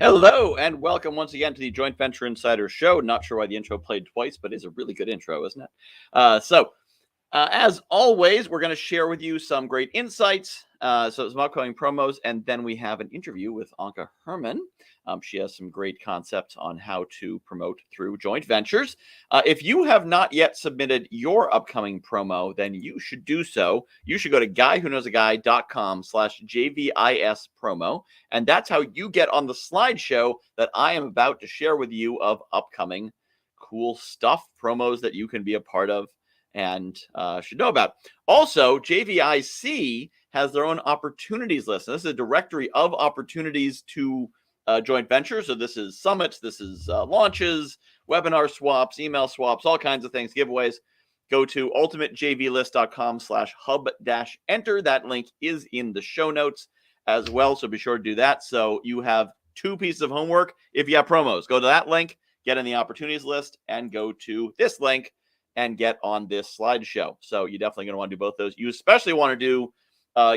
Hello and welcome once again to the Joint Venture Insider Show. Not sure why the intro played twice, but it's a really good intro, isn't it? As always, we're going to share with you some great insights. Some upcoming promos, and then we have an interview with Anke Herrmann. She has some great concepts on how to promote through joint ventures. If you have not yet submitted your upcoming promo, then you should do so. You should go to guywhoknowsaguy.com/JVIS promo, and that's how you get on the slideshow that I am about to share with you of upcoming cool stuff, promos that you can be a part of and should know about. Also, JVIC has their own opportunities list. And this is a directory of opportunities to joint ventures. So this is summits, this is launches, webinar swaps, email swaps, all kinds of things, giveaways. Go to ultimatejvlist.com/hub-enter. That link is in the show notes as well. So be sure to do that. So you have two pieces of homework. If you have promos, go to that link, get in the opportunities list, and go to this link and get on this slideshow. So you're definitely going to want to do both those. You especially want to do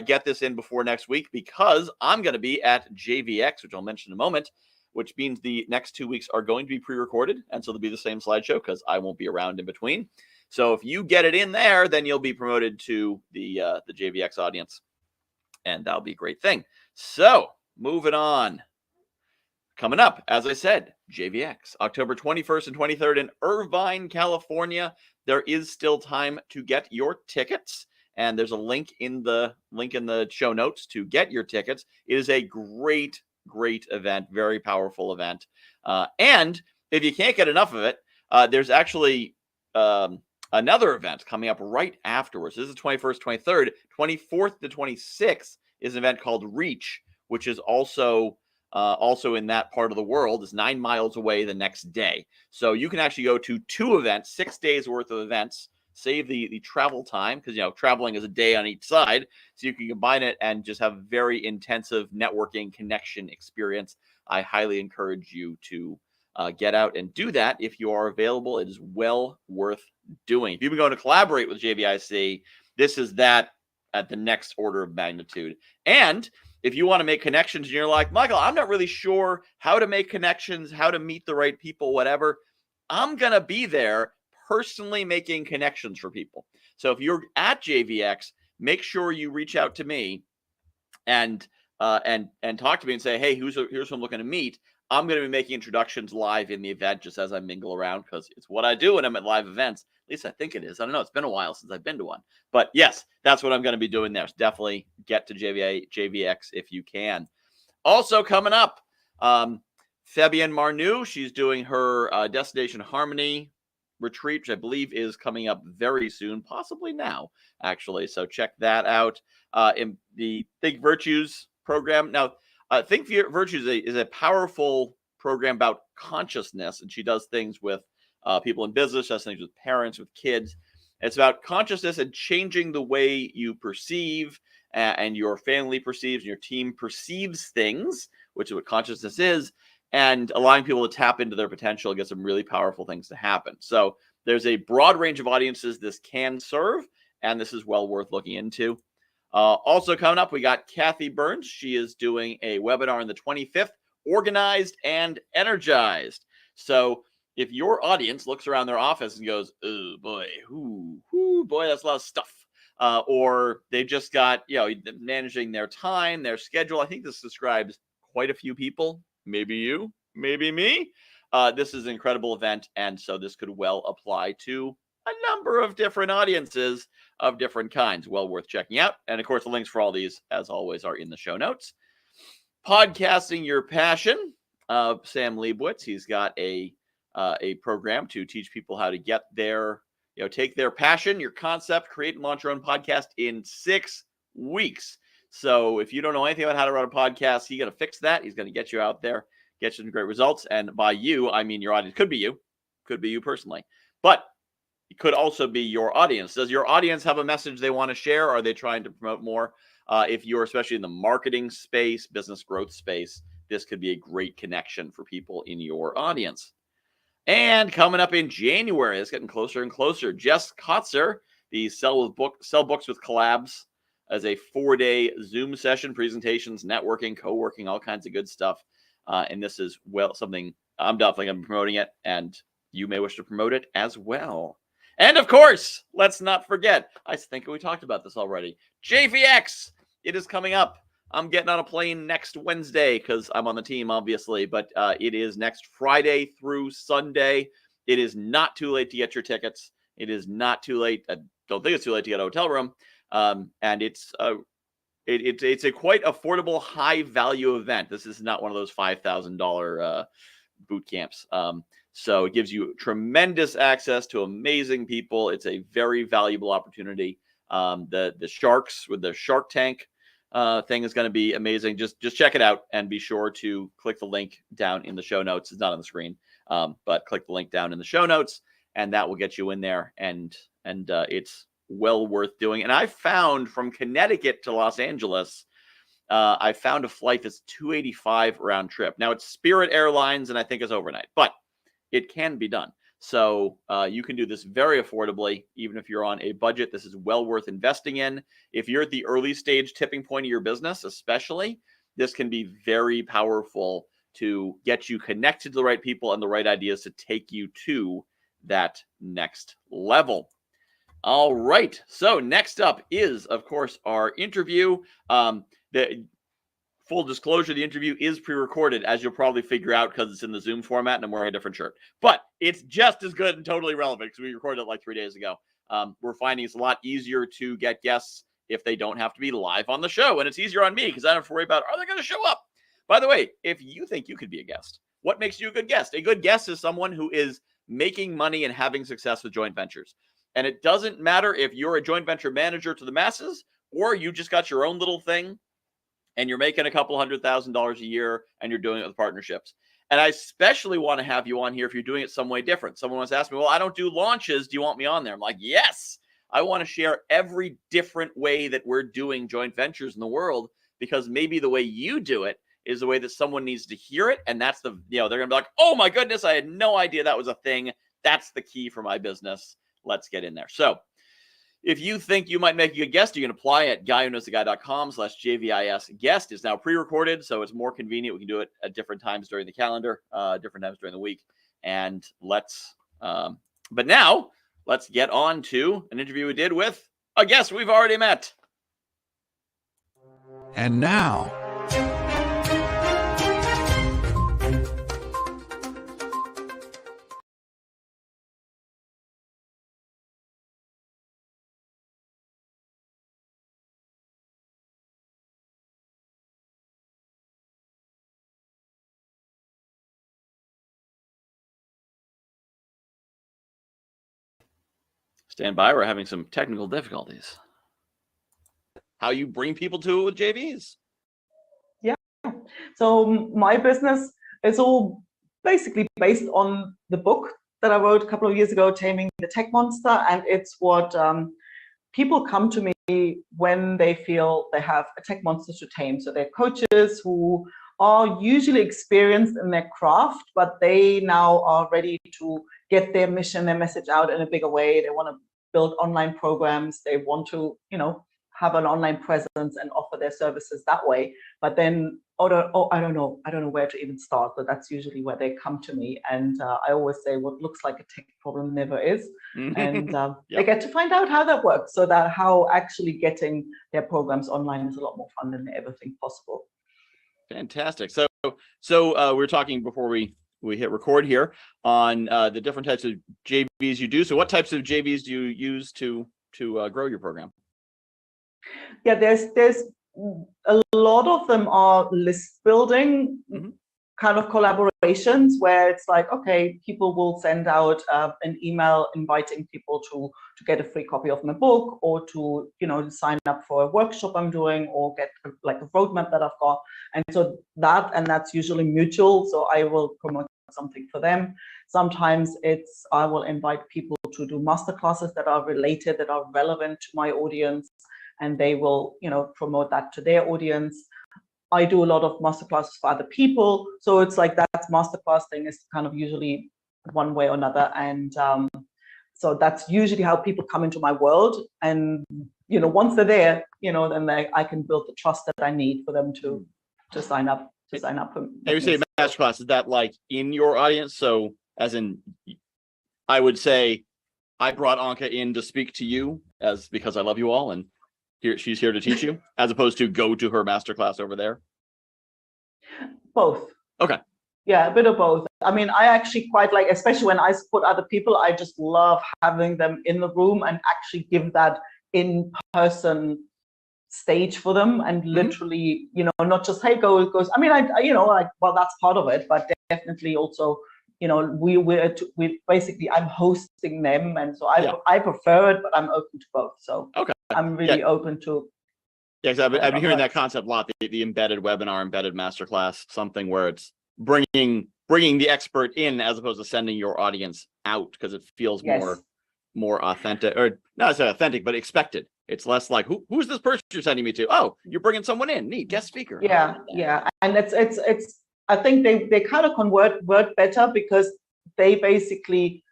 get this in before next week, because I'm going to be at JVX, which I'll mention in a moment, which means the next 2 weeks are going to be pre-recorded. And so they'll be the same slideshow because I won't be around in between. So if you get it in there, then you'll be promoted to the JVX audience. And that'll be a great thing. So moving on. Coming up, as I said, JVX, October 21st and 23rd in Irvine, California. There is still time to get your tickets, and there's a link in the show notes to get your tickets. It is a great event, very powerful event. And if you can't get enough of it, there's actually another event coming up right afterwards. This is the 21st, 23rd. 24th to 26th is an event called Reach, which is also in that part of the world. Is 9 miles away the next day. So you can actually go to 2 events, 6 days worth of events, save the travel time, because traveling is a day on each side. So you can combine it and just have very intensive networking connection experience. I highly encourage you to get out and do that if you are available. It is well worth doing. If you've been going to collaborate with JVIC, this is that at the next order of magnitude. And if you want to make connections and you're like, Michael, I'm not really sure how to make connections, how to meet the right people, whatever, I'm going to be there personally making connections for people. So if you're at JVX, make sure you reach out to me and talk to me and say, hey, here's who I'm looking to meet. I'm going to be making introductions live in the event just as I mingle around, because it's what I do when I'm at live events. At least I think it is. I don't know. It's been a while since I've been to one. But yes, that's what I'm going to be doing there. So definitely get to JVX if you can. Also coming up, Fabienne Marnoux, she's doing her Destination Harmony retreat, which I believe is coming up very soon, possibly now, actually. So check that out. In the Think Virtues program. Now, Think Virtues is a powerful program about consciousness, and she does things with people in business, does things with parents, with kids. It's about consciousness and changing the way you perceive and your family perceives and your team perceives things, which is what consciousness is, and allowing people to tap into their potential and get some really powerful things to happen. So there's a broad range of audiences this can serve, and this is well worth looking into. Also coming up, we got Kathy Burns. She is doing a webinar on the 25th, Organized and Energized. So if your audience looks around their office and goes, oh boy, boy, that's a lot of stuff. Or they just got, managing their time, their schedule. I think this describes quite a few people. Maybe you, maybe me. This is an incredible event. And so this could well apply to a number of different audiences of different kinds. Well worth checking out. And of course, the links for all these, as always, are in the show notes. Podcasting Your Passion. Sam Leibowitz, he's got a program to teach people how to get their, take their passion, your concept, create and launch your own podcast in 6 weeks. So if you don't know anything about how to run a podcast, he's going to fix that. He's going to get you out there, get you some great results. And by you, I mean your audience. Could be you personally, but it could also be your audience. Does your audience have a message they want to share? Are they trying to promote more? If you're especially in the marketing space, business growth space, this could be a great connection for people in your audience. And coming up in January, it's getting closer and closer. Jess Kotzer, the Sell Books with Collabs, as a 4-day Zoom session, presentations, networking, co-working, all kinds of good stuff. And this is, well, something I'm definitely going to be promoting it, and you may wish to promote it as well. And of course, let's not forget, I think we talked about this already, JVX, it is coming up. I'm getting on a plane next Wednesday because I'm on the team, obviously, but it is next Friday through Sunday. It is not too late to get your tickets. It is not too late. I don't think it's too late to get a hotel room. And it's a quite affordable, high value event. This is not one of those $5,000 boot camps. So it gives you tremendous access to amazing people. It's a very valuable opportunity. The sharks with the Shark Tank thing is going to be amazing. Just check it out and be sure to click the link down in the show notes. It's not on the screen, but click the link down in the show notes, and that will get you in there. And it's well worth doing. And I found from Connecticut to Los Angeles, I found a flight that's $285 round trip. Now it's Spirit Airlines, and I think it's overnight, but it can be done. So you can do this very affordably, even if you're on a budget. This is well worth investing in. If you're at the early stage tipping point of your business, especially, this can be very powerful to get you connected to the right people and the right ideas to take you to that next level. All right. So next up is, of course, our interview. The full disclosure, the interview is pre-recorded, as you'll probably figure out because it's in the Zoom format and I'm wearing a different shirt. But it's just as good and totally relevant because we recorded it like 3 days ago. We're finding it's a lot easier to get guests if they don't have to be live on the show. And it's easier on me because I don't have to worry about, are they going to show up? By the way, if you think you could be a guest, what makes you a good guest? A good guest is someone who is making money and having success with joint ventures. And it doesn't matter if you're a joint venture manager to the masses or you just got your own little thing and you're making a couple $100,000 a year and you're doing it with partnerships. And I especially want to have you on here if you're doing it some way different. Someone wants to ask me, well, I don't do launches. Do you want me on there? I'm like, yes, I want to share every different way that we're doing joint ventures in the world, because maybe the way you do it is the way that someone needs to hear it. And that's they're going to be like, oh my goodness, I had no idea that was a thing. That's the key for my business. Let's get in there. So if you think you might make a good guest, you can apply at guywhoknowstheguy.com/JVIS guest. It's now pre-recorded, so it's more convenient. We can do it at different times during the calendar, different times during the week. And but now let's get on to an interview we did with a guest we've already met. And now, Stand by. We're having some technical difficulties. How you bring people to it with JVs? Yeah. So my business is all basically based on the book that I wrote a couple of years ago, Taming the Tech Monster. And it's what people come to me when they feel they have a tech monster to tame. So they're coaches who are usually experienced in their craft, but they now are ready to get their mission, their message out in a bigger way. They want to build online programs. They want to, have an online presence and offer their services that way. But then, I don't know where to even start. But that's usually where they come to me. And I always say, what looks like a tech problem never is. And Yep. They get to find out how that works, so that how actually getting their programs online is a lot more fun than they ever think possible. Fantastic. So we're talking before we hit record here on the different types of JVs you do. So what types of JVs do you use to grow your program? Yeah, there's a lot of them are list building kind of collaborations where it's like, okay, people will send out an email inviting people to get a free copy of my book, or to sign up for a workshop I'm doing, or get like a roadmap that I've got. And so that's usually mutual. So I will promote something for them. Sometimes I will invite people to do masterclasses that are related, that are relevant to my audience, and they will promote that to their audience. I do a lot of masterclasses for other people, so it's like that masterclass thing is kind of usually one way or another. And so that's usually how people come into my world. And once they're there, then I can build the trust that I need for them to sign up. For And you say masterclass, is that like in your audience? So as in, I would say, I brought Anke in to speak to you because I love you all, and she's here to teach you, as opposed to go to her masterclass over there. Both. Okay. Yeah, a bit of both. I mean, I actually quite like, especially when I support other people, I just love having them in the room and actually give that in-person stage for them, and literally, not just, hey, go. I mean, well, that's part of it, but definitely also, we basically, I'm hosting them, and so I prefer it, but I'm open to both. So okay, I'm really open to. Yeah, because I've been hearing that concept a lot, the embedded webinar, embedded masterclass, something where it's bringing the expert in as opposed to sending your audience out, because it feels more authentic, or not necessarily authentic, but expected. It's less like, who's this person you're sending me to? Oh, you're bringing someone in, neat, guest speaker. Yeah, and it's I think they kind of convert better because they basically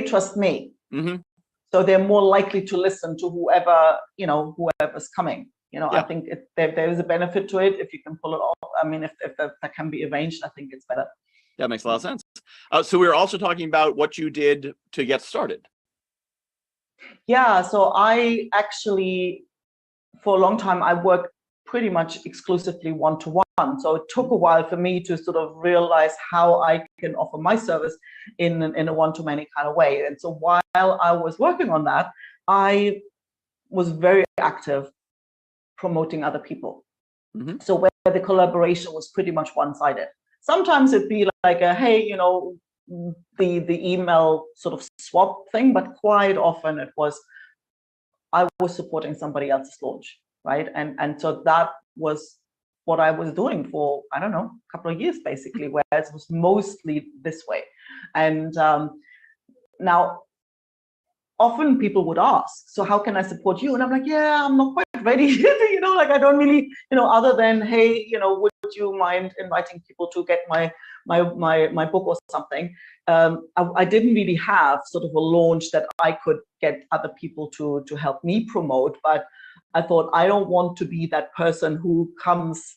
trust me. So they're more likely to listen to whoever's coming. I think there is a benefit to it if you can pull it off. I mean, if that can be arranged, I think it's better. That makes a lot of sense. So we were also talking about what you did to get started. Yeah, so I actually, for a long time, I worked pretty much exclusively one-to-one. So it took a while for me to sort of realize how I can offer my service in a one-to-many kind of way. And so while I was working on that, I was very active promoting other people. So where the collaboration was pretty much one-sided. Sometimes it'd be like a, hey, the email sort of swap thing, but quite often I was supporting somebody else's launch, right? And so that was what I was doing for, I don't know, a couple of years, basically, where it was mostly this way. And now, often people would ask, so how can I support you? And I'm like, yeah, I'm not quite ready. I don't really, other than, hey, would you mind inviting people to get my book or something? I didn't really have sort of a launch that I could get other people to help me promote, but I thought, I don't want to be that person who comes,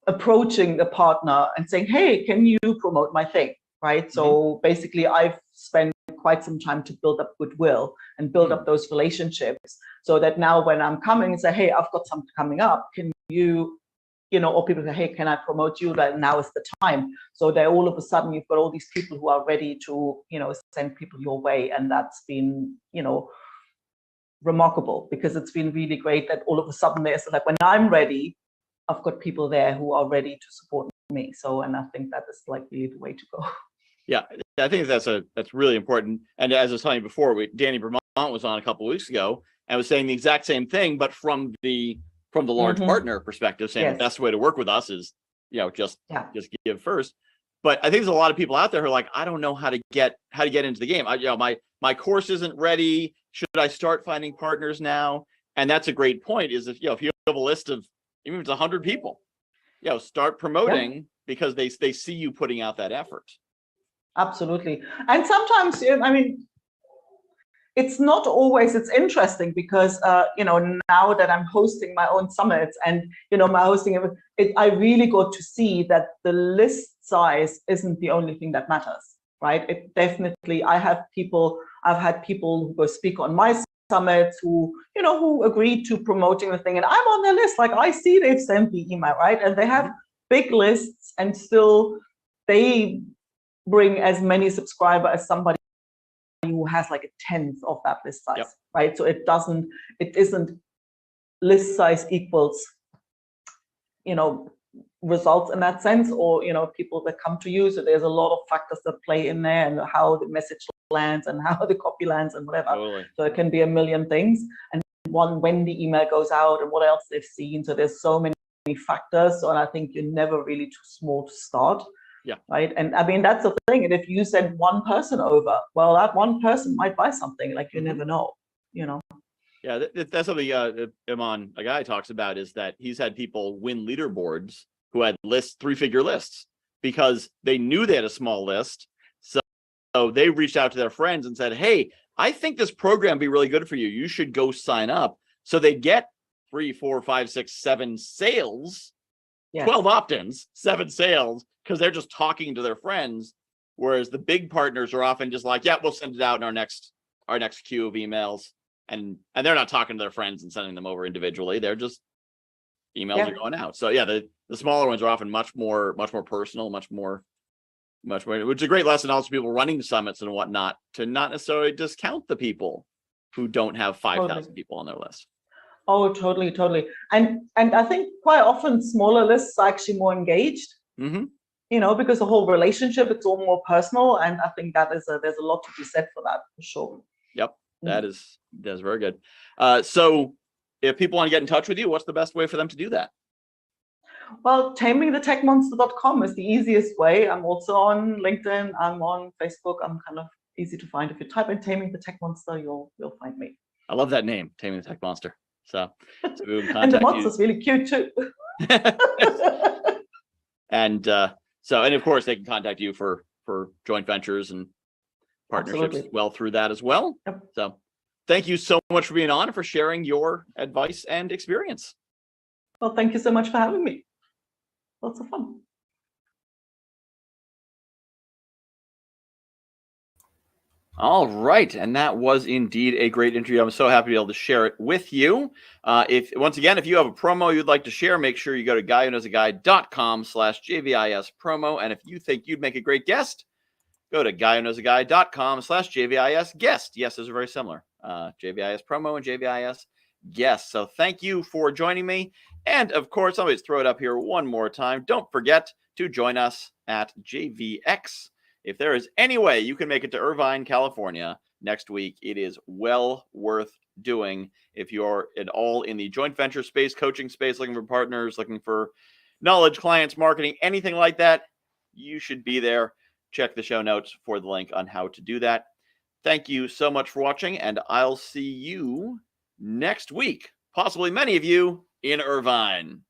approaching a partner and saying, hey, can you promote my thing, right? So basically, I've spent quite some time to build up goodwill and build up those relationships, so that now when I'm coming and say, hey, I've got something coming up, can you, or people say, hey, can I promote you? That now is the time. So that all of a sudden you've got all these people who are ready to, send people your way. And that's been, remarkable, because it's been really great that all of a sudden there's like, when I'm ready, I've got people there who are ready to support me. So, and I think that is like really the way to go. Yeah, I think that's really important. And as I was telling you before, Danny Vermont was on a couple of weeks ago and was saying the exact same thing, but from the large partner perspective, saying the best way to work with us is, just give first. But I think there's a lot of people out there who are like, I don't know how to get into the game. My course isn't ready. Should I start finding partners now? And that's a great point. Is if you have a list of, even if it's 100 people, start promoting because they see you putting out that effort. Absolutely. And sometimes, I mean, it's not always, it's interesting because, now that I'm hosting my own summits and, my hosting, I really got to see that the list size isn't the only thing that matters, right? It definitely, I've had people who go speak on my summits who agreed to promoting the thing, and I'm on their list. Like, I see they've sent the email, right? And they have big lists, and still they bring as many subscribers as somebody who has like a tenth of that list size, right? So it isn't list size equals, results in that sense, or, people that come to you. So there's a lot of factors that play in there, and how the message lands and how the copy lands and whatever. Totally. So it can be a million things. And when the email goes out and what else they've seen. So there's so many factors. So, and I think you're never really too small to start. Yeah. Right. And I mean, that's the thing. And if you send one person over, well, that one person might buy something. Like, you never know, Yeah, that's something Iman, a guy, talks about, is that he's had people win leaderboards who had three-figure lists because they knew they had a small list. So they reached out to their friends and said, hey, I think this program would be really good for you. You should go sign up. So they get 3, 4, 5, 6, 7 sales Yes. 12 opt-ins, 7 sales, because they're just talking to their friends. Whereas the big partners are often just like, yeah, we'll send it out in our next queue of emails. And they're not talking to their friends and sending them over individually. They're just emails are going out. So yeah, the smaller ones are often much more personal, much more, which is a great lesson also people running summits and whatnot, to not necessarily discount the people who don't have 5,000 people on their list. Oh, totally. And I think quite often smaller lists are actually more engaged. Mm-hmm. You know, because the whole relationship, it's all more personal, and I think there's a lot to be said for that, for sure. Yep, that's very good. So if people want to get in touch with you, what's the best way for them to do that? Well, tamingthetechmonster.com is the easiest way. I'm also on LinkedIn. I'm on Facebook. I'm kind of easy to find. If you type in Taming the Tech Monster, you'll find me. I love that name, Taming the Tech Monster. So we will and the monster's really cute too. And and of course they can contact you for joint ventures and partnerships well through that as well. Yep. So thank you so much for being on and for sharing your advice and experience. Well, thank you so much for having me. Lots of fun. All right, and that was indeed a great interview. I'm so happy to be able to share it with you. If you have a promo you'd like to share, make sure you go to guywhoknowsaguy.com/JVIS promo. And if you think you'd make a great guest, go to guywhoknowsaguy.com/JVIS guest. Yes, those are very similar. JVIS promo and JVIS guest. So thank you for joining me. And of course, I'll always throw it up here one more time. Don't forget to join us at JVX. If there is any way you can make it to Irvine, California next week, it is well worth doing. If you're at all in the joint venture space, coaching space, looking for partners, looking for knowledge, clients, marketing, anything like that, you should be there. Check the show notes for the link on how to do that. Thank you so much for watching, and I'll see you next week. Possibly many of you in Irvine.